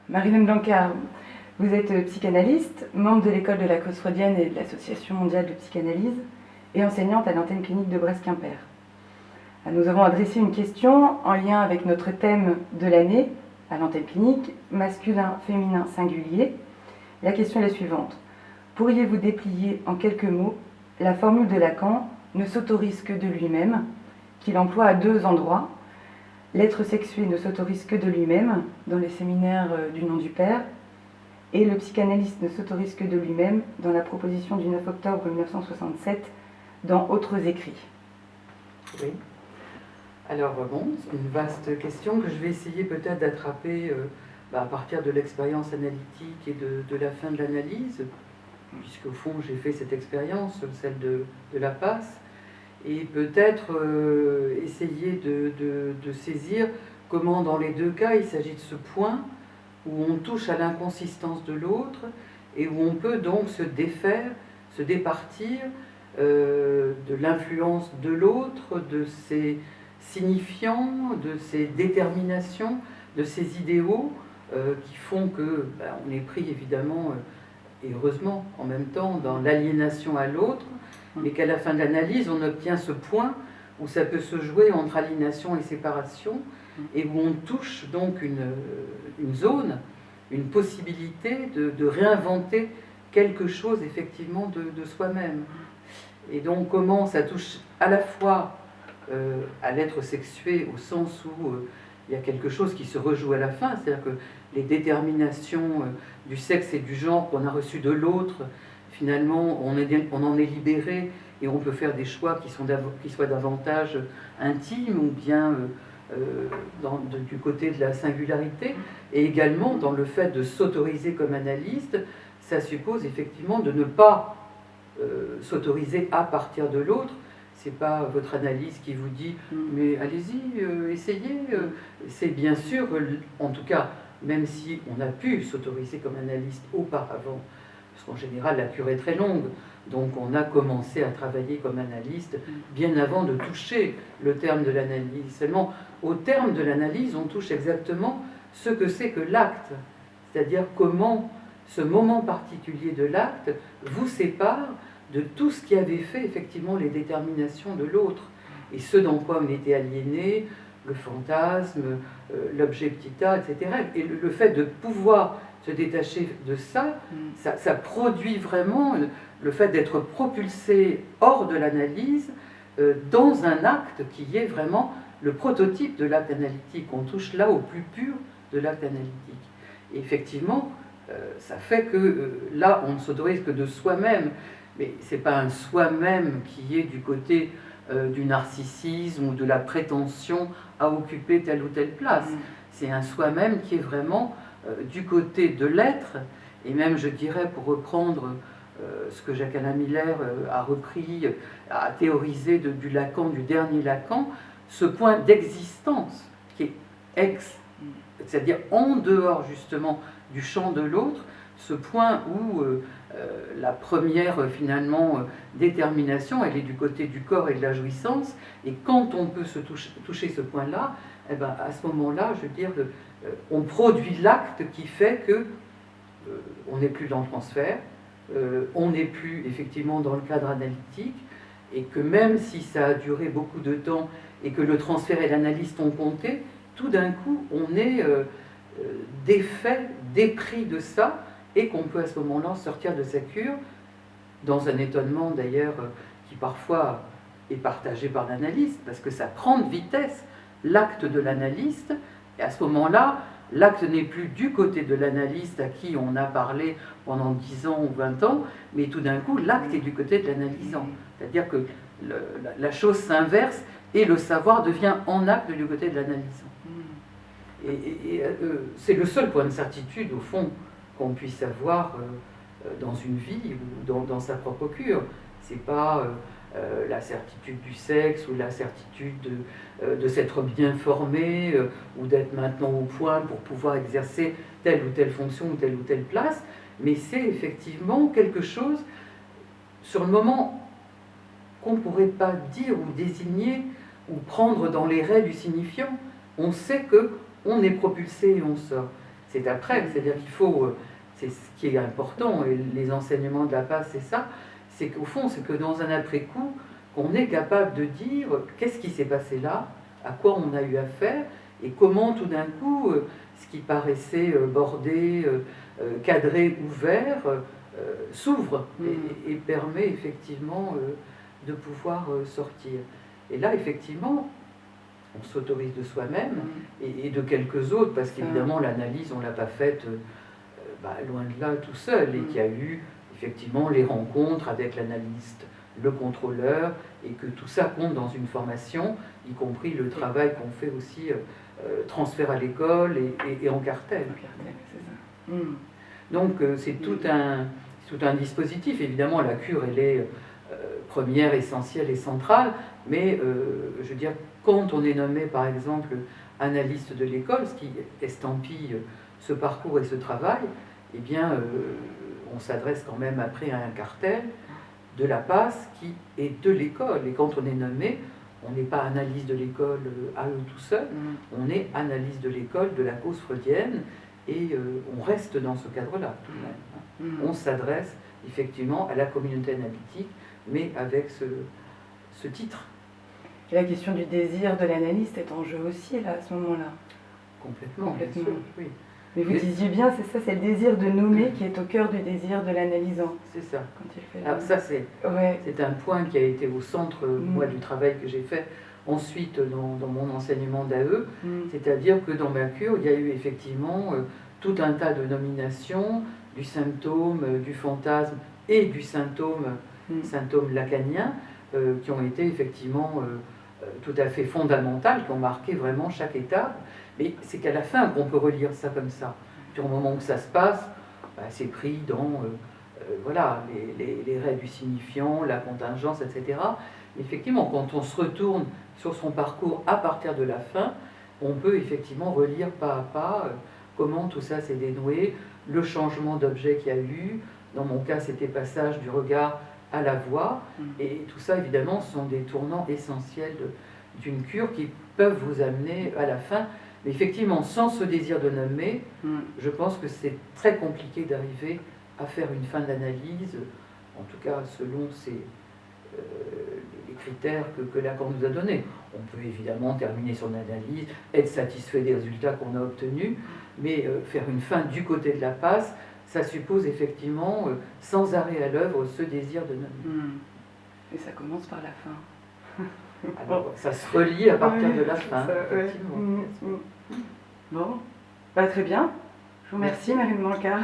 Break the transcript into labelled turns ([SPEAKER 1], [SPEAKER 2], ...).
[SPEAKER 1] Marilyn Blanquart, vous êtes psychanalyste, membre de l'école de la cause freudienne et de l'Association mondiale de psychanalyse, et enseignante à l'antenne clinique de Brest-Quimper. Nous avons adressé une question en lien avec notre thème de l'année, à l'antenne clinique, masculin, féminin, singulier. La question est la suivante. Pourriez-vous déplier en quelques mots la formule de Lacan « ne s'autorise que de lui-même » qu'il emploie à deux endroits. L'être sexué ne s'autorise que de lui-même, dans les séminaires du nom du Père, et le psychanalyste ne s'autorise que de lui-même, dans la proposition du 9 octobre 1967, dans Autres écrits.
[SPEAKER 2] Oui. Alors bon, c'est une vaste question que je vais essayer peut-être d'attraper à partir de l'expérience analytique et de la fin de l'analyse, puisqu'au fond j'ai fait cette expérience, celle de la passe, et peut-être essayer de saisir comment dans les deux cas il s'agit de ce point où on touche à l'inconsistance de l'autre et où on peut donc se défaire, se départir de l'influence de l'autre, de ses signifiants, de ses déterminations, de ses idéaux qui font que on est pris évidemment et heureusement en même temps dans l'aliénation à l'autre, mais qu'à la fin de l'analyse on obtient ce point où ça peut se jouer entre aliénation et séparation, et où on touche donc une zone, une possibilité de réinventer quelque chose effectivement de soi-même. Et donc comment ça touche à la fois à l'être sexué au sens où il y a quelque chose qui se rejoue à la fin, c'est-à-dire que les déterminations du sexe et du genre qu'on a reçues de l'autre, finalement on en est libéré et on peut faire des choix qui soient davantage intimes ou bien du côté de la singularité, et également dans le fait de s'autoriser comme analyste, ça suppose effectivement de ne pas s'autoriser à partir de l'autre. C'est pas votre analyse qui vous dit mais allez-y, essayez. C'est bien sûr, en tout cas, même si on a pu s'autoriser comme analyste auparavant, parce qu'en général la cure est très longue, donc on a commencé à travailler comme analyste bien avant de toucher le terme de l'analyse. Seulement, au terme de l'analyse, on touche exactement ce que c'est que l'acte, c'est-à-dire comment ce moment particulier de l'acte vous sépare de tout ce qui avait fait effectivement les déterminations de l'autre, et ce dans quoi on était aliéné, le fantasme, l'objet petit a, etc. Et le fait de pouvoir se détacher de ça, ça produit vraiment le fait d'être propulsé hors de l'analyse dans un acte qui est vraiment le prototype de l'acte analytique. On touche là au plus pur de l'acte analytique. Et effectivement, ça fait que là, on ne s'autorise que de soi-même, mais ce n'est pas un soi-même qui est du côté du narcissisme ou de la prétention à occuper telle ou telle place. C'est un soi-même qui est vraiment du côté de l'être, et même je dirais, pour reprendre ce que Jacques-Alain Miller a repris, a théorisé du Lacan, du dernier Lacan, ce point d'existence qui est c'est-à-dire en dehors justement du champ de l'autre, ce point où la première finalement détermination, elle est du côté du corps et de la jouissance, et quand on peut se toucher ce point-là, eh ben, à ce moment-là, je veux dire, on produit l'acte qui fait que on n'est plus dans le transfert, on n'est plus effectivement dans le cadre analytique, et que même si ça a duré beaucoup de temps et que le transfert et l'analyste ont compté, tout d'un coup on est défait, dépris de ça, et qu'on peut à ce moment-là sortir de sa cure, dans un étonnement d'ailleurs qui parfois est partagé par l'analyste, parce que ça prend de vitesse l'acte de l'analyste, et à ce moment-là, l'acte n'est plus du côté de l'analyste à qui on a parlé pendant 10 ans ou 20 ans, mais tout d'un coup, l'acte est du côté de l'analysant. C'est-à-dire que la chose s'inverse et le savoir devient en acte du côté de l'analysant. Et c'est le seul point de certitude, au fond, qu'on puisse avoir dans une vie ou dans sa propre cure. C'est pas la certitude du sexe ou la certitude de s'être bien formé ou d'être maintenant au point pour pouvoir exercer telle ou telle fonction ou telle place, mais c'est effectivement quelque chose, sur le moment, qu'on ne pourrait pas dire ou désigner ou prendre dans les raies du signifiant. On sait qu'on est propulsé et on sort. c'est après. C'est-à-dire qu'il faut, c'est ce qui est important, et les enseignements de la passe, c'est ça, c'est qu'au fond, c'est que dans un après-coup, qu'on est capable de dire qu'est-ce qui s'est passé là, à quoi on a eu affaire, et comment tout d'un coup, ce qui paraissait bordé, cadré, ouvert, s'ouvre et permet effectivement de pouvoir sortir. Et là, effectivement, on s'autorise de soi-même et de quelques autres, parce qu'évidemment, l'analyse, on ne l'a pas faite loin de là tout seul, et qu'il y a eu effectivement les rencontres avec l'analyste, le contrôleur, et que tout ça compte dans une formation, y compris le travail qu'on fait aussi, transfert à l'école et en cartel.
[SPEAKER 1] C'est ça.
[SPEAKER 2] Donc c'est tout un dispositif. Évidemment, la cure, elle est première, essentielle et centrale, mais je veux dire, quand on est nommé, par exemple, analyste de l'école, ce qui estampille ce parcours et ce travail, eh bien, on s'adresse quand même après à un cartel de la passe qui est de l'école. Et quand on est nommé, on n'est pas analyste de l'école à eux tout seul, on est analyste de l'école, de la cause freudienne, et on reste dans ce cadre-là tout de même. On s'adresse effectivement à la communauté analytique, mais avec ce titre.
[SPEAKER 1] Et la question du désir de l'analyste est en jeu aussi, là, à ce moment-là.
[SPEAKER 2] Complètement. Bien sûr, oui.
[SPEAKER 1] Mais vous disiez bien, c'est ça, c'est le désir de nommer qui est au cœur du désir de l'analysant.
[SPEAKER 2] C'est ça.
[SPEAKER 1] Quand il fait
[SPEAKER 2] alors ça, c'est un point qui a été au centre, moi, du travail que j'ai fait ensuite dans mon enseignement d'AE, c'est-à-dire que dans ma cure, il y a eu effectivement tout un tas de nominations du symptôme, du fantasme et du symptôme lacanien, qui ont été effectivement tout à fait fondamentales, qui ont marqué vraiment chaque étape. Mais c'est qu'à la fin qu'on peut relire ça comme ça. Puis au moment où ça se passe, c'est pris dans voilà, les raies du signifiant, la contingence, etc. Mais effectivement, quand on se retourne sur son parcours à partir de la fin, on peut effectivement relire pas à pas comment tout ça s'est dénoué, le changement d'objet qu'il y a eu. Dans mon cas, c'était passage du regard à la voix. Et tout ça, évidemment, sont des tournants essentiels d'une cure qui peuvent vous amener à la fin. Mais effectivement, sans ce désir de nommer, je pense que c'est très compliqué d'arriver à faire une fin d'analyse, en tout cas selon les critères que Lacan nous a donnés. On peut évidemment terminer son analyse, être satisfait des résultats qu'on a obtenus, mais faire une fin du côté de la passe, ça suppose effectivement, sans arrêt à l'œuvre, ce désir de nommer.
[SPEAKER 1] Et ça commence par la fin.
[SPEAKER 2] Alors, ça se relie à partir de la fin, effectivement.
[SPEAKER 1] Bon, très bien. Je vous remercie, Marine Mancard.